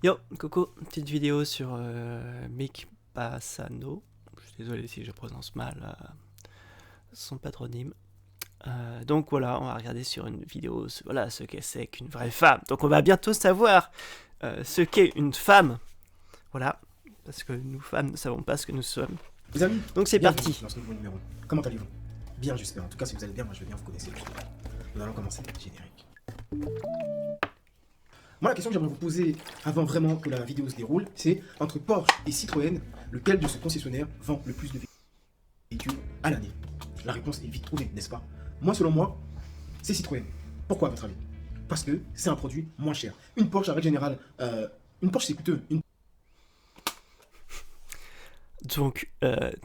Yo, Coco, petite vidéo sur Mick Passano. Je suis désolé si je prononce mal son patronyme. Donc voilà, on va regarder sur une vidéo voilà, ce que c'est qu'une vraie femme. Donc on va bientôt savoir ce qu'est une femme. Voilà, parce que nous femmes ne savons pas ce que nous sommes. Les amis, donc c'est parti. Dans ce nouveau numéro. Comment allez-vous? Bien, j'espère. En tout cas, si vous allez bien, moi je vais bien, vous connaissez. Nous allons commencer le générique. Moi, la question que j'aimerais vous poser avant vraiment que la vidéo se déroule, c'est entre Porsche et Citroën, lequel de ce concessionnaire vend le plus de véhicules à l'année? La réponse est vite trouvée, n'est-ce pas? Moi, selon moi, c'est Citroën. Pourquoi, à votre avis? Parce que c'est un produit moins cher. Une Porsche, en règle générale, une Porsche c'est coûteux. Donc,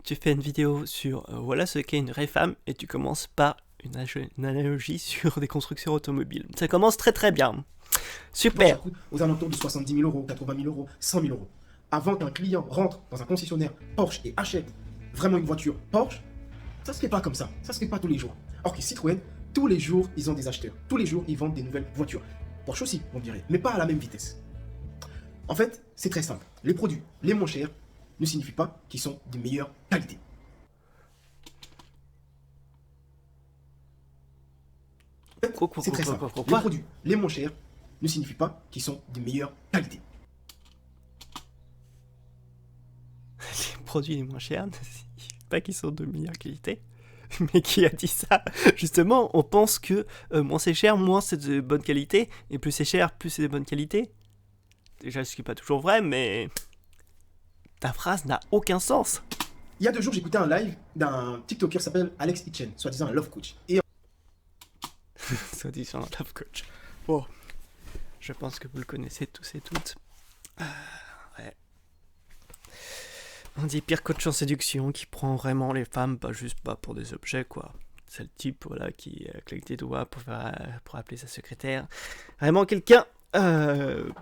tu fais une vidéo sur voilà ce qu'est une vraie femme et tu commences par une analogie sur des constructions automobiles. Ça commence très très bien. Super. Ça coûte aux alentours de 70 000 euros, 80 000 euros, 100 000 euros. Avant qu'un client rentre dans un concessionnaire Porsche et achète vraiment une voiture Porsche, ça se fait pas comme ça. Ça se fait pas tous les jours. Or que Citroën, tous les jours, ils ont des acheteurs. Tous les jours, ils vendent des nouvelles voitures. Porsche aussi, on dirait, mais pas à la même vitesse. En fait, c'est très simple. Les produits les moins chers ne signifient pas qu'ils sont de meilleure qualité. C'est très simple. Les produits les moins chers ne signifient pas qu'ils sont de meilleure qualité. Les produits les moins chers ne signifient pas qu'ils sont de meilleure qualité. Mais qui a dit ça? Justement, on pense que moins c'est cher, moins c'est de bonne qualité, et plus c'est cher, plus c'est de bonne qualité. Déjà, ce qui n'est pas toujours vrai, mais ta phrase n'a aucun sens. Il y a 2 jours, j'écoutais un live d'un TikToker qui s'appelle Alex Hitchen, soi-disant un love coach. Et soi-disant un love coach. Bon, je pense que vous le connaissez tous et toutes. Ouais. On dit pire coach en séduction qui prend vraiment les femmes, pas juste pas pour des objets, quoi. C'est le type, voilà, qui a claqué des doigts pour appeler sa secrétaire. Vraiment quelqu'un de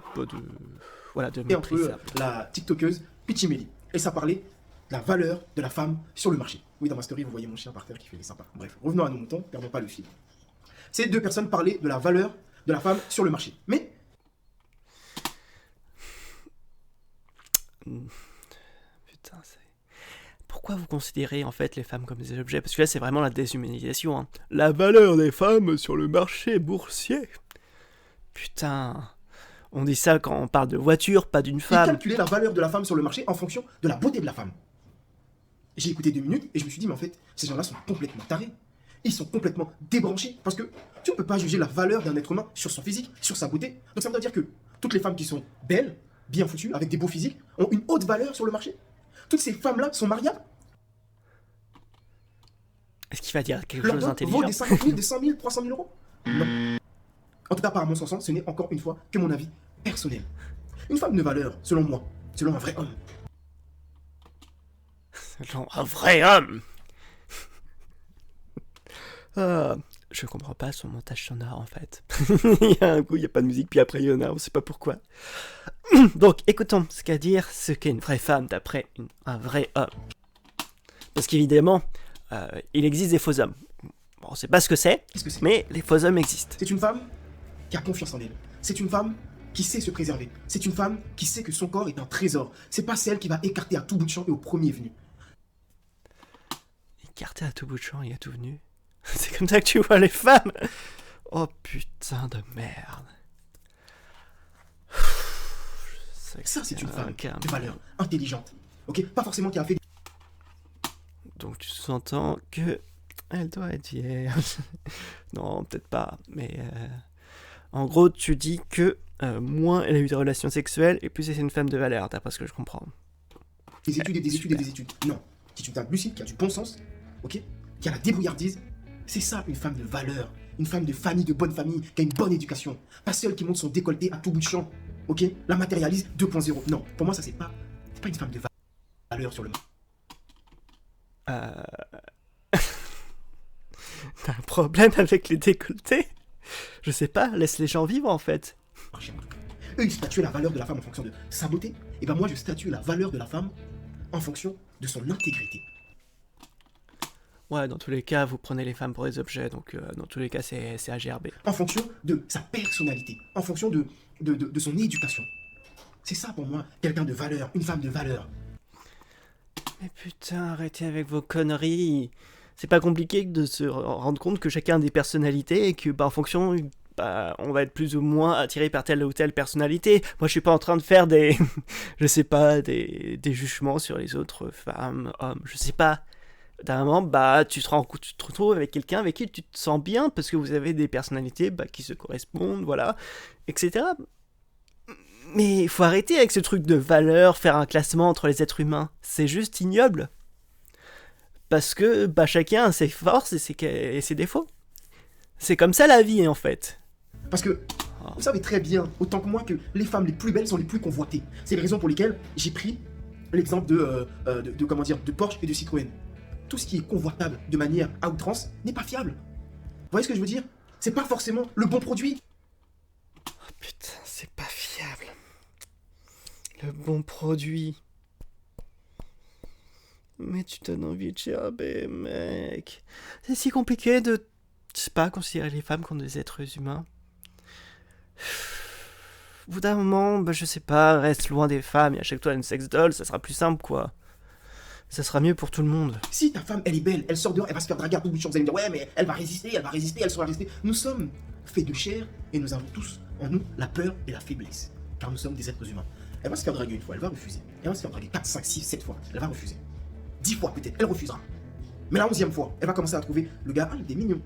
méprisable. La TikTokeuse Pichimeli. Et ça parlait de la valeur de la femme sur le marché. Oui, dans ma story, vous voyez mon chien par terre qui fait les sympas. Bref, revenons à nos moutons, perdons pas le fil. Ces 2 personnes parlaient de la valeur de la femme sur le marché. Mais putain, pourquoi vous considérez en fait les femmes comme des objets? Parce que là, c'est vraiment la déshumanisation. Hein. La valeur des femmes sur le marché boursier. Putain, on dit ça quand on parle de voiture, pas d'une femme. ils calculaient la valeur de la femme sur le marché en fonction de la beauté de la femme. J'ai écouté 2 minutes et je me suis dit, mais en fait, ces gens-là sont complètement tarés. Ils sont complètement débranchés. Parce que tu ne peux pas juger la valeur d'un être humain sur son physique, sur sa beauté. Donc ça veut dire que toutes les femmes qui sont belles, bien foutues, avec des beaux physiques, ont une haute valeur sur le marché. Toutes ces femmes-là sont mariables. Est-ce qu'il va dire quelque chose d'intelligent? Vaut des 50 000, des 100 000, 300 000 euros? Non. En tout cas, par mon sens, ce n'est encore une fois que mon avis personnel. Une femme de valeur, selon moi, selon un vrai homme. Selon un vrai homme. Je comprends pas son montage sonore en fait. Il y a un coup, il n'y a pas de musique, puis après il y en a, on sait pas pourquoi. Donc écoutons ce qu'à dire ce qu'est une vraie femme d'après un vrai homme. Parce qu'évidemment, il existe des faux hommes. Bon, on sait pas ce que c'est, mais les faux hommes existent. C'est une femme qui a confiance en elle. C'est une femme qui sait se préserver. C'est une femme qui sait que son corps est un trésor. C'est pas celle qui va écarter à tout bout de champ et au premier venu. Écarter à tout bout de champ et à tout venu? C'est comme ça que tu vois les femmes? Oh putain de merde. Ça, c'est une femme de valeur, intelligente. Ok? Pas forcément qui a fait... Donc tu sous-entends que elle doit être vierge. Non, peut-être pas. Mais en gros, tu dis que moins elle a eu de relations sexuelles et plus c'est une femme de valeur, d'après ce que je comprends. Des études et des études et des études. Non. C'est une femme lucide, qui a du bon sens, ok? Qui a la débrouillardise. C'est ça, une femme de valeur. Une femme de famille, de bonne famille, qui a une bonne éducation. Pas celle qui monte son décolleté à tout bout de champ, ok? La matérialise 2.0. Non, pour moi, ça, c'est pas une femme de valeur sur le marché. T'as un problème avec les décolletés? Je sais pas, laisse les gens vivre en fait. Eux, ils statuent la valeur de la femme en fonction de sa beauté. Et ben moi, je statue la valeur de la femme en fonction de son intégrité. Ouais, dans tous les cas, vous prenez les femmes pour des objets, donc dans tous les cas, c'est AGRB. En fonction de sa personnalité, en fonction de son éducation. C'est ça pour moi, quelqu'un de valeur, une femme de valeur. Mais putain, arrêtez avec vos conneries. C'est pas compliqué de se rendre compte que chacun a des personnalités et que, en fonction, on va être plus ou moins attiré par telle ou telle personnalité. Moi, je suis pas en train de faire des, je sais pas, des jugements sur les autres femmes, hommes, je sais pas. D'un moment, tu te retrouves avec quelqu'un avec qui tu te sens bien parce que vous avez des personnalités qui se correspondent, voilà, etc. Mais il faut arrêter avec ce truc de valeur, faire un classement entre les êtres humains. C'est juste ignoble. Parce que chacun a ses forces et ses défauts. C'est comme ça la vie, en fait. Parce que vous savez très bien, autant que moi, que les femmes les plus belles sont les plus convoitées. C'est les raisons pour lesquelles j'ai pris l'exemple de Porsche et de Citroën. Tout ce qui est convoitable de manière à outrance n'est pas fiable. Vous voyez ce que je veux dire? C'est pas forcément le bon produit. Oh putain, c'est pas fiable. Le bon produit. Mais tu donnes envie de gerber, mec. C'est si compliqué de, je sais pas, considérer les femmes comme des êtres humains. Au bout d'un moment, je sais pas, reste loin des femmes et achète-toi une sex doll, ça sera plus simple, quoi. Ça sera mieux pour tout le monde. Si ta femme, elle est belle, elle sort dehors, elle va se faire draguer à tout bout de champ. Vous allez me dire, ouais, mais elle va résister, elle saura résister. Nous sommes faits de chair et nous avons tous en nous la peur et la faiblesse. Car nous sommes des êtres humains. Elle va se faire draguer une fois, elle va refuser. Elle va se faire draguer 4, 5, 6, 7 fois, elle va refuser. 10 fois peut-être, elle refusera. Mais la 11e fois, elle va commencer à trouver le gars, il est mignon.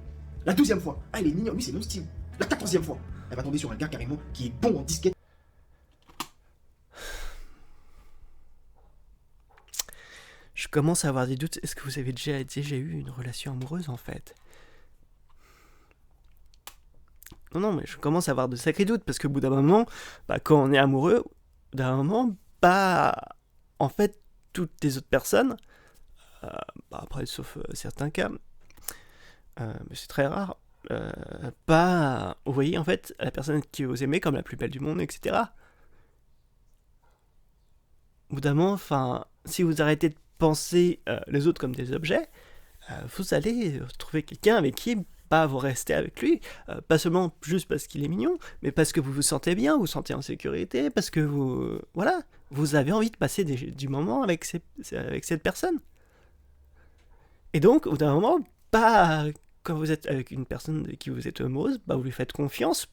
La 12e fois, il est mignon, lui c'est mon style. La 14e fois, elle va tomber sur un gars carrément qui est bon en disquette. Je commence à avoir des doutes. Est-ce que vous avez déjà eu une relation amoureuse, en fait? Non, mais je commence à avoir de sacrés doutes, parce qu'au bout d'un moment, quand on est amoureux, d'un moment, en fait, toutes les autres personnes, après, sauf certains cas, mais c'est très rare, vous voyez, en fait, la personne que vous aimez comme la plus belle du monde, etc. Au bout d'un moment, si vous arrêtez de penser les autres comme des objets, vous allez trouver quelqu'un avec qui vous restez avec lui, pas seulement juste parce qu'il est mignon, mais parce que vous vous sentez bien, vous vous sentez en sécurité, parce que vous avez envie de passer du moment avec cette personne. Et donc, au bout d'un moment, quand vous êtes avec une personne de qui vous êtes amoureuse, vous lui faites confiance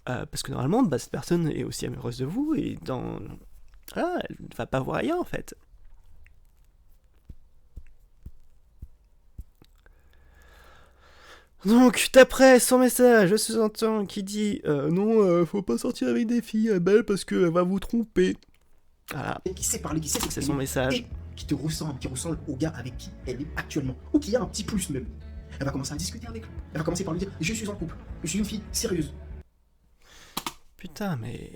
parce que normalement, cette personne est aussi amoureuse de vous, et elle ne va pas voir ailleurs, en fait. Donc, d'après son message, je sous-entends qui dit non, faut pas sortir avec des filles belles parce qu'elle va vous tromper. Voilà. Qui sait parler, qui sait s'exprimer. C'est son message. Et qui te ressemble, qui ressemble au gars avec qui elle est actuellement. Ou qui a un petit plus même. Elle va commencer à discuter avec lui. Elle va commencer par lui dire, je suis en couple, je suis une fille sérieuse. Putain, mais...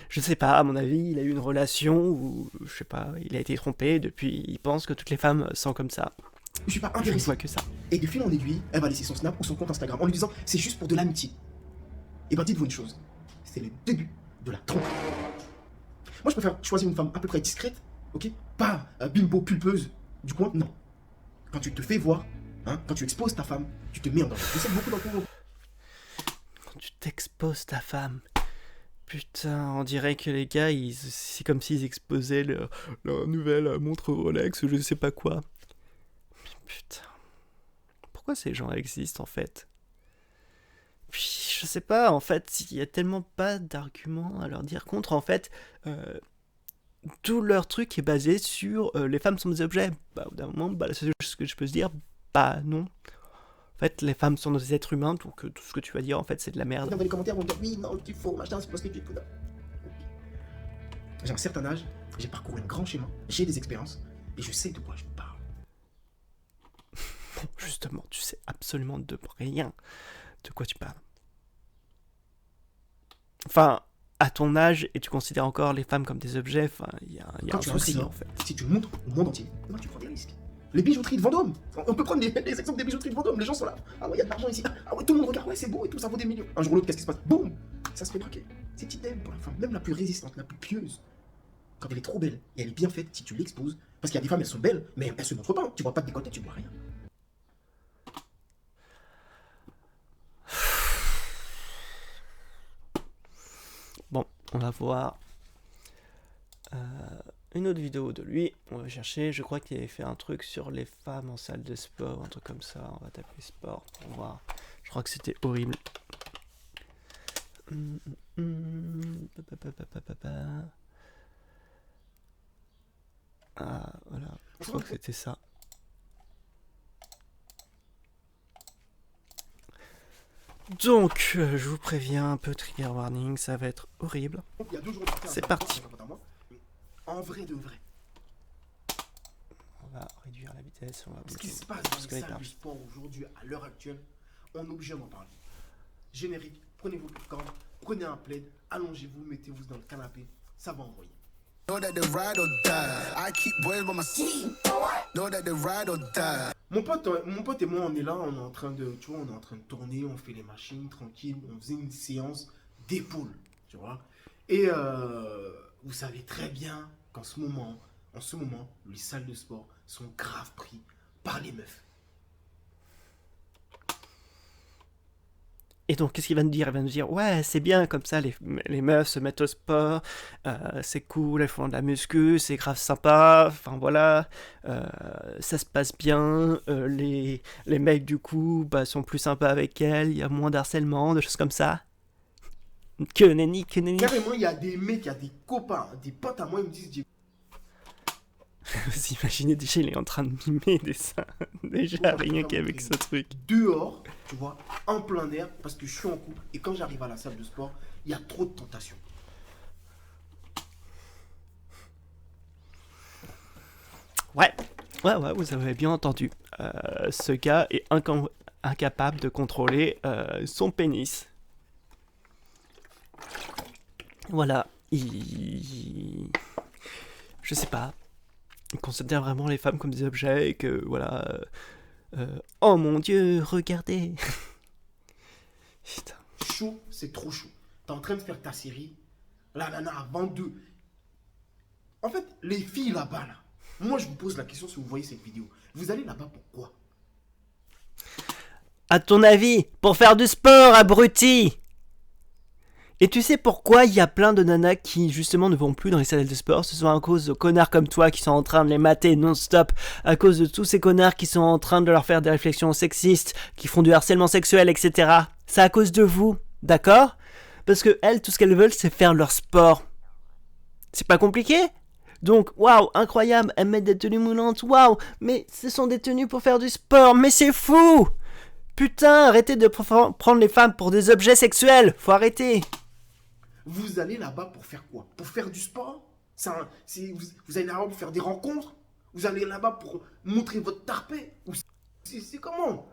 Je sais pas, à mon avis, il a eu une relation où, je sais pas, il a été trompé, depuis il pense que toutes les femmes sont comme ça. Je suis pas Je intéressé. ne vois que ça. Et de fil en aiguille, elle va laisser son Snap ou son compte Instagram en lui disant, c'est juste pour de l'amitié. Et dites-vous une chose, c'est le début de la tromperie. Moi, je préfère choisir une femme à peu près discrète, ok? Pas bimbo pulpeuse du coin, non. Quand tu te fais voir, quand tu exposes ta femme, tu te mets en danger. Je sais que beaucoup d'entre vous. Quand tu t'exposes ta femme... Putain, on dirait que les gars, c'est comme s'ils exposaient leur nouvelle montre Rolex ou je sais pas quoi. Putain. Pourquoi ces gens existent, en fait? Puis, je sais pas, en fait, il y a tellement pas d'arguments à leur dire contre, en fait. Tout leur truc est basé sur les femmes sont des objets. Au bout d'un moment, la seule chose que je peux se dire, non. En fait, les femmes sont des êtres humains, donc tout ce que tu vas dire, en fait, c'est de la merde. Dans les commentaires, on va dire oui, non, tu faux, machin, c'est parce que tu es tout là. J'ai un certain âge, j'ai parcouru un grand chemin, j'ai des expériences, et je sais de quoi je parle. Bon, justement, tu sais absolument de rien de quoi tu parles. Enfin, à ton âge, et tu considères encore les femmes comme des objets, il y a un souci, en fait. Si tu montres au monde entier, tu prends des risques. Les bijouteries de Vendôme, on peut prendre les exemples des bijouteries de Vendôme, les gens sont là, ah ouais, il y a de l'argent ici, ah ouais, tout le monde regarde, ouais, c'est beau et tout, ça vaut des millions. Un jour ou l'autre, qu'est-ce qui se passe? Boum, ça se fait braquer. C'est idem pour la femme, même la plus résistante, la plus pieuse. Quand elle est trop belle et elle est bien faite, si tu l'exposes, parce qu'il y a des femmes, elles sont belles, mais elles se montrent pas, tu vois pas de décolleté, tu vois rien. Bon, on va voir une autre vidéo de lui. On va chercher. Je crois qu'il avait fait un truc sur les femmes en salle de sport, un truc comme ça. On va taper sport pour voir. Je crois que c'était horrible. Ah, voilà. Je crois que c'était ça. Donc, je vous préviens, un peu trigger warning, ça va être horrible. Il y a 2 jours, c'est parti. En vrai de vrai. On va réduire la vitesse. On va Ce qui se passe dans les salles du sport aujourd'hui, à l'heure actuelle, on est obligé d'en parler. Générique, prenez vos popcorn, prenez un plaid, allongez-vous, mettez-vous dans le canapé, ça va envoyer. Mon pote et moi, on est là, on est en train de, tu vois, on est en train de tourner, on fait les machines tranquille, on faisait une séance d'épaule, tu vois. Et vous savez très bien qu'en ce moment, les salles de sport sont grave pris par les meufs. Et donc, qu'est-ce qu'il va nous dire? Il va nous dire, ouais, c'est bien comme ça, les meufs se mettent au sport, c'est cool, elles font de la muscu, c'est grave sympa, enfin voilà, ça se passe bien, les mecs du coup bah, sont plus sympas avec elles, il y a moins d'harcèlement, de choses comme ça. Que nenni. Carrément, il y a des mecs, il y a des copains, des potes à moi, ils me disent, vous imaginez déjà, il est en train de mimer des seins, déjà rien qu'avec ce truc. Dehors, tu vois, en plein air, parce que je suis en couple, et quand j'arrive à la salle de sport, il y a trop de tentations. Ouais, vous avez bien entendu. Ce gars est incapable de contrôler son pénis. Voilà, je sais pas. Il considère vraiment les femmes comme des objets et que, voilà... oh mon Dieu, regardez. Putain. Chaud, c'est trop chaud. T'es en train de faire ta série. La nana a 22. En fait, les filles là-bas, là. Moi, je vous pose la question si vous voyez cette vidéo. Vous allez là-bas pourquoi? À ton avis, pour faire du sport, abruti! Et tu sais pourquoi il y a plein de nanas qui justement ne vont plus dans les salles de sport? Ce sont à cause de connards comme toi qui sont en train de les mater non-stop, à cause de tous ces connards qui sont en train de leur faire des réflexions sexistes, qui font du harcèlement sexuel, etc. C'est à cause de vous, d'accord? Parce que elles, tout ce qu'elles veulent, c'est faire leur sport. C'est pas compliqué? Donc, waouh, incroyable, elles mettent des tenues moulantes, waouh, mais ce sont des tenues pour faire du sport, mais c'est fou! Putain, arrêtez de prendre les femmes pour des objets sexuels, faut arrêter! Vous allez là-bas pour faire quoi? Pour faire du sport? Vous allez là-bas pour faire des rencontres? Vous allez là-bas pour montrer votre tarpé? C'est comment?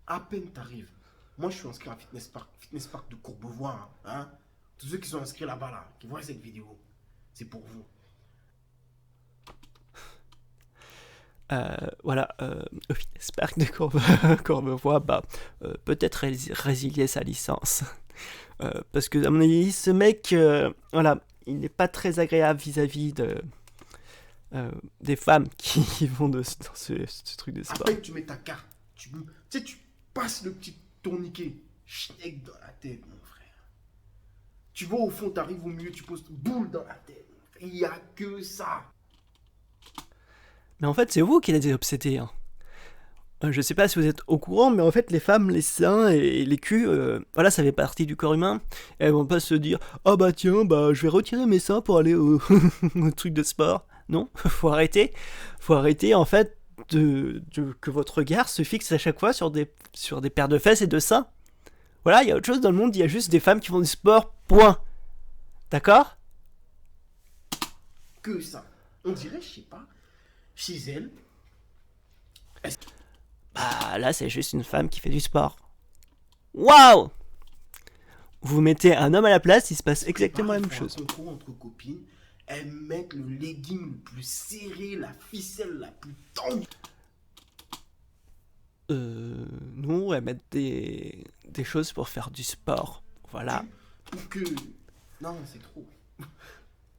À peine t'arrives. Moi, je suis inscrit à Fitness Park de Courbevoie. Hein? Tous ceux qui sont inscrits là-bas, là, qui voient cette vidéo, c'est pour vous. Voilà, au Fitness Park de Courbevoie, bah, peut-être résilier sa licence. Parce que, à mon avis, ce mec, voilà, il n'est pas très agréable vis-à-vis des femmes qui vont dans ce truc de sport. Après, tu mets ta carte, tu passes le petit tourniquet, schneck dans la tête, mon frère. Tu vas au fond, tu arrives au milieu, tu poses boule dans la tête. Il n'y a que ça. Mais en fait, c'est vous qui l'êtes obsédé. Hein. Je sais pas si vous êtes au courant, mais en fait, les femmes, les seins et les culs, voilà, ça fait partie du corps humain. Et elles vont pas se dire, oh bah tiens, bah je vais retirer mes seins pour aller au truc de sport. Non, faut arrêter. Faut arrêter, en fait, que votre regard se fixe à chaque fois sur des paires de fesses et de seins. Voilà, il y a autre chose dans le monde, il y a juste des femmes qui font du sport, point. D'accord? Que ça. On dirait, je sais pas, chez elle. Bah là, c'est juste une femme qui fait du sport. Waouh! Vous mettez un homme à la place, il se passe exactement la même chose. Un concours entre copines, elles mettent le legging le plus serré, la ficelle la plus tendue. Non, elles mettent des choses pour faire du sport. Voilà. Ou que... Non, c'est trop.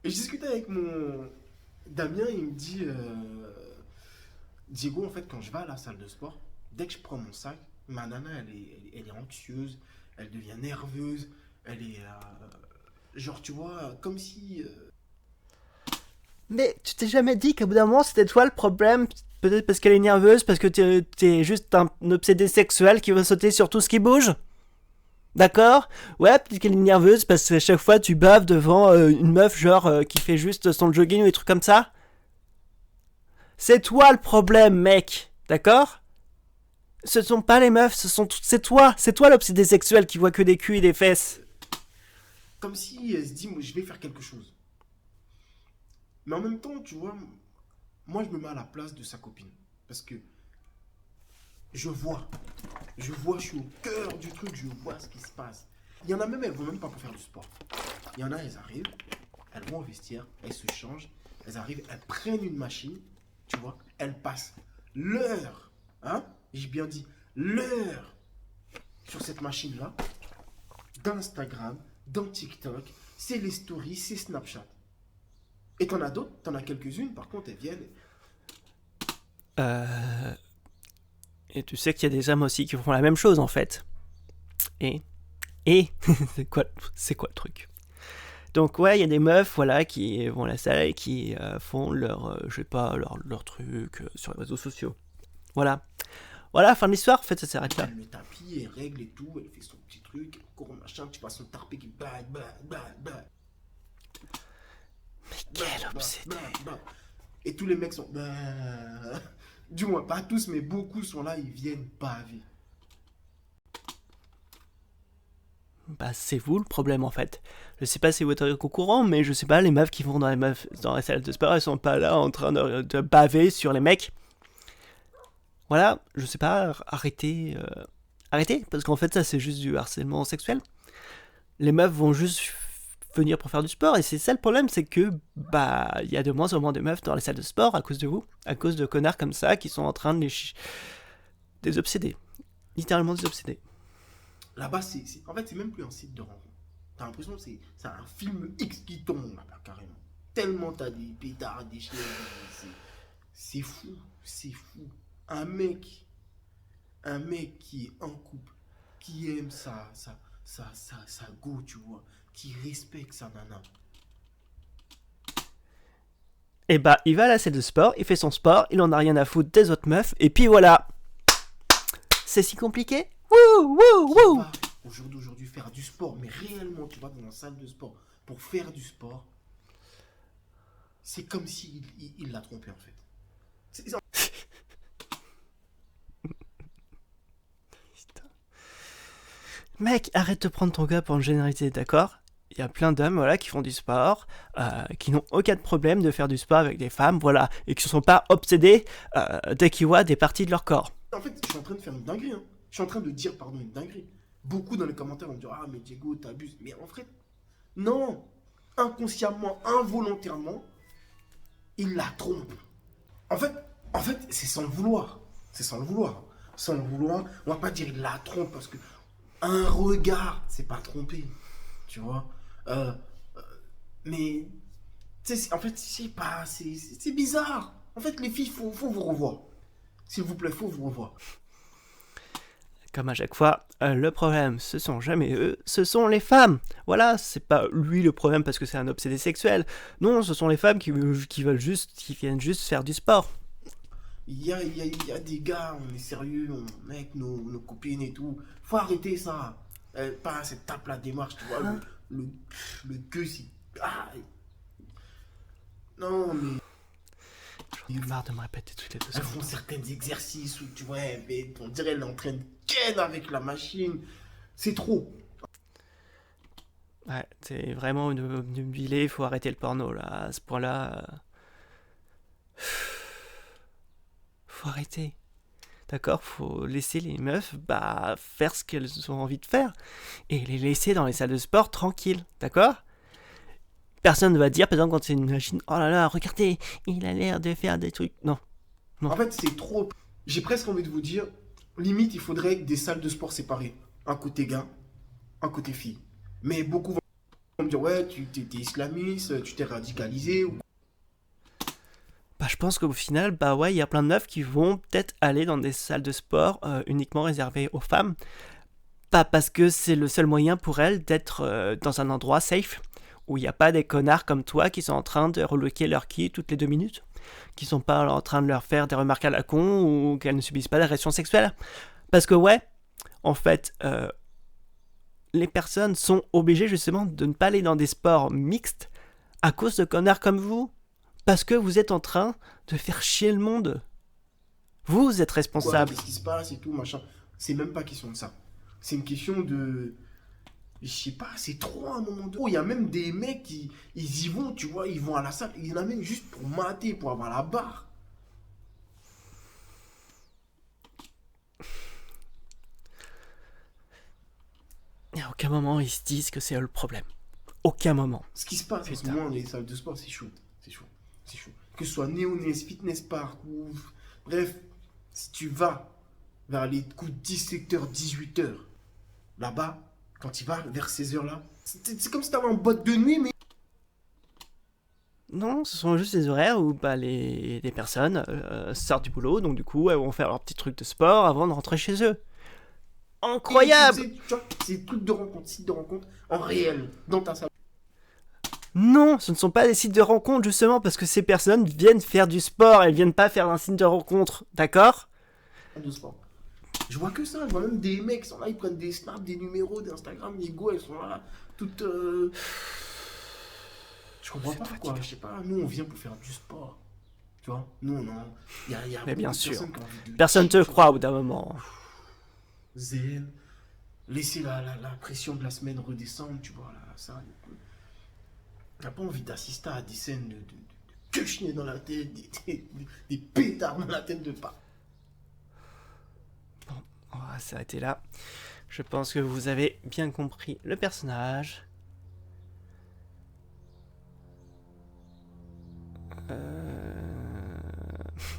Et je discutais avec mon... Damien, il me dit... Diego, en fait, quand je vais à la salle de sport, dès que je prends mon sac, ma nana, elle est anxieuse, elle devient nerveuse, elle est Genre, tu vois, comme si... Mais tu t'es jamais dit qu'au bout d'un moment c'était toi le problème? Peut-être parce qu'elle est nerveuse, parce que t'es juste un obsédé sexuel qui veut sauter sur tout ce qui bouge? D'accord? Ouais, peut-être qu'elle est nerveuse parce qu'à chaque fois tu baves devant une meuf genre qui fait juste son jogging ou des trucs comme ça? C'est toi le problème, mec. D'accord? Ce sont pas les meufs, c'est toi. C'est toi l'obsédé sexuel qui voit que des culs et des fesses. Comme si elle se dit, moi, je vais faire quelque chose. Mais en même temps, tu vois, moi, je me mets à la place de sa copine. Parce que je vois. Je suis au cœur du truc, je vois ce qui se passe. Il y en a même, elles vont même pas pour faire du sport. Il y en a, elles arrivent, elles vont au vestiaire, elles se changent, elles arrivent, elles prennent une machine, tu vois, elles passent l'heure, hein, j'ai bien dit, l'heure sur cette machine-là, d'Instagram, dans TikTok, c'est les stories, c'est Snapchat. Et t'en as d'autres, t'en as quelques-unes, par contre, elles viennent. Et tu sais qu'il y a des hommes aussi qui font la même chose en fait. Et c'est quoi le truc? Donc ouais, il y a des meufs voilà qui vont à la salle et qui font je sais pas, leur truc sur les réseaux sociaux. Voilà. Voilà, fin de l'histoire, en fait, ça s'arrête là. Elle le tapis, elle règle et tout, elle fait son petit truc, elle court machin, tu vois son tarpé qui bang, bang, bang, bang. Mais quel obsédé. Et tous les mecs sont... Du moins, pas tous, mais beaucoup sont là, ils viennent baver. Bah c'est vous le problème en fait. Je sais pas si vous êtes au courant, mais je sais pas, les meufs qui vont dans les salles de sport, elles sont pas là en train de baver sur les mecs. Voilà, je sais pas, arrêtez. Arrêtez, parce qu'en fait ça c'est juste du harcèlement sexuel. Les meufs vont juste venir pour faire du sport, et c'est ça le problème, c'est que bah il y a de moins en moins de meufs dans les salles de sport à cause de vous, à cause de connards comme ça qui sont en train de des obsédés. Littéralement des obsédés. Là-bas, en fait, c'est même plus un site de rencontre. T'as l'impression que c'est un film X qui tombe là-bas, carrément. Tellement t'as des pétards, des chiens, c'est fou, c'est fou. Un mec, un mec qui est en couple, qui aime sa go, tu vois, qui respecte sa nana. Et bah il va à la salle de sport, il fait son sport, il en a rien à foutre des autres meufs, et puis voilà. C'est si compliqué? Wouh, wouh, Qui wouh. va au jour d'aujourd'hui faire du sport, mais réellement, tu vas dans une salle de sport pour faire du sport, c'est comme s'il il l'a trompé en fait. C'est- Mec, arrête de prendre ton gars pour une généralité, d'accord? Il y a plein d'hommes voilà, qui font du sport, qui n'ont aucun problème de faire du sport avec des femmes, voilà, et qui ne sont pas obsédés dès qu'ils voient des parties de leur corps. En fait, je suis en train de faire une dinguerie. Hein. Je suis en train de dire, pardon, une dinguerie. Beaucoup dans les commentaires vont me dire, ah, mais Diego, t'abuses. Mais en fait, non. Inconsciemment, involontairement, il la trompe. En fait, c'est sans le vouloir. C'est sans le vouloir. Sans le vouloir, on va pas dire il la trompe parce que un regard, c'est pas tromper. Tu vois mais, en fait, je sais pas, c'est bizarre. En fait, les filles, faut vous revoir. S'il vous plaît, faut vous revoir. Comme à chaque fois, le problème, ce sont jamais eux, ce sont les femmes. Voilà, c'est pas lui le problème parce que c'est un obsédé sexuel. Non, ce sont les femmes qui viennent juste faire du sport. Il y a des gars, on est sérieux, on est avec nos copines et tout. Faut arrêter ça. Pas cette tape la démarche, tu vois. Le gueux, c'est. Ah, non, mais. J'en ai marre de me répéter toutes les 2 Elles font secondes. certains exercices où tu vois, on dirait qu'elle est en train de ken avec la machine. C'est trop. Ouais, c'est vraiment une obnubilé, il faut arrêter le porno là, à ce point-là. Faut arrêter. D'accord? Faut laisser les meufs faire ce qu'elles ont envie de faire. Et les laisser dans les salles de sport tranquilles. D'accord? Personne ne va dire, par exemple, quand c'est une machine, oh là là, regardez, il a l'air de faire des trucs. Non. En fait, c'est trop. J'ai presque envie de vous dire, limite, il faudrait des salles de sport séparées. Un côté gars, un côté fille. Mais beaucoup vont me dire, ouais, tu t'es islamiste, tu t'es radicalisé. Bah, je pense qu'au final, bah ouais, il y a plein de meufs qui vont peut-être aller dans des salles de sport uniquement réservées aux femmes. Pas parce que c'est le seul moyen pour elles d'être dans un endroit safe où il n'y a pas des connards comme toi qui sont en train de relooker leur qui toutes les 2 minutes, qui sont pas en train de leur faire des remarques à la con ou qu'elles ne subissent pas d'agression sexuelle. Parce que ouais, en fait, les personnes sont obligées justement de ne pas aller dans des sports mixtes à cause de connards comme vous. Parce que vous êtes en train de faire chier le monde. Vous êtes Quoi, responsable. qu'est-ce qui se passe et tout, machin. C'est même pas question de ça. C'est une question de. Je sais pas, c'est trop à un moment donné. Il y a même des mecs qui. Ils y vont, tu vois, ils vont à la salle. Il y en a même juste pour mater, pour avoir la barre. Et à aucun moment ils se disent que c'est eux le problème. Aucun moment. Ce qui se passe en ce Putain. moment dans les salles de sport, c'est chaud. C'est chaud. C'est chaud. Que ce soit Néonès, Fitness Park ou. Bref, si tu vas vers les coups de 17h, 18h, là-bas, quand tu vas vers ces heures-là, c'est comme si t'avais en boîte de nuit, mais. Non, ce sont juste des horaires où bah, les personnes sortent du boulot, donc du coup elles vont faire leur petit truc de sport avant de rentrer chez eux. Incroyable! Tu vois, c'est des trucs de rencontre, sites de rencontre en réel, dans ta salle Non, ce ne sont pas des sites de rencontre justement parce que ces personnes viennent faire du sport, elles viennent pas faire un site de rencontre, d'accord? de sport. Je vois que ça, je vois même des mecs qui sont là, ils prennent des snaps, des numéros d'Instagram, les go, elles sont là, toutes. Je comprends pas quoi, je sais pas, nous on vient pour faire du sport. Tu vois, nous non. Il y a Mais bien beaucoup de sûr. personnes qui ont envie de. Personne te chill, tu croit au vois. bout d'un moment. Zen, laisser la pression de la semaine redescendre, tu vois, là, ça. T'as pas envie d'assister à des scènes de que chier dans la tête, des pétards dans la tête de pas. Bon, on va s'arrêter là. Je pense que vous avez bien compris le personnage.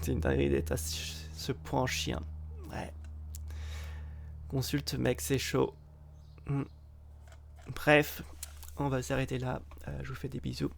C'est une dinguerie d'être à ce point en chien. Ouais. Consulte mec, c'est chaud. Bref, on va s'arrêter là. Je vous fais des bisous.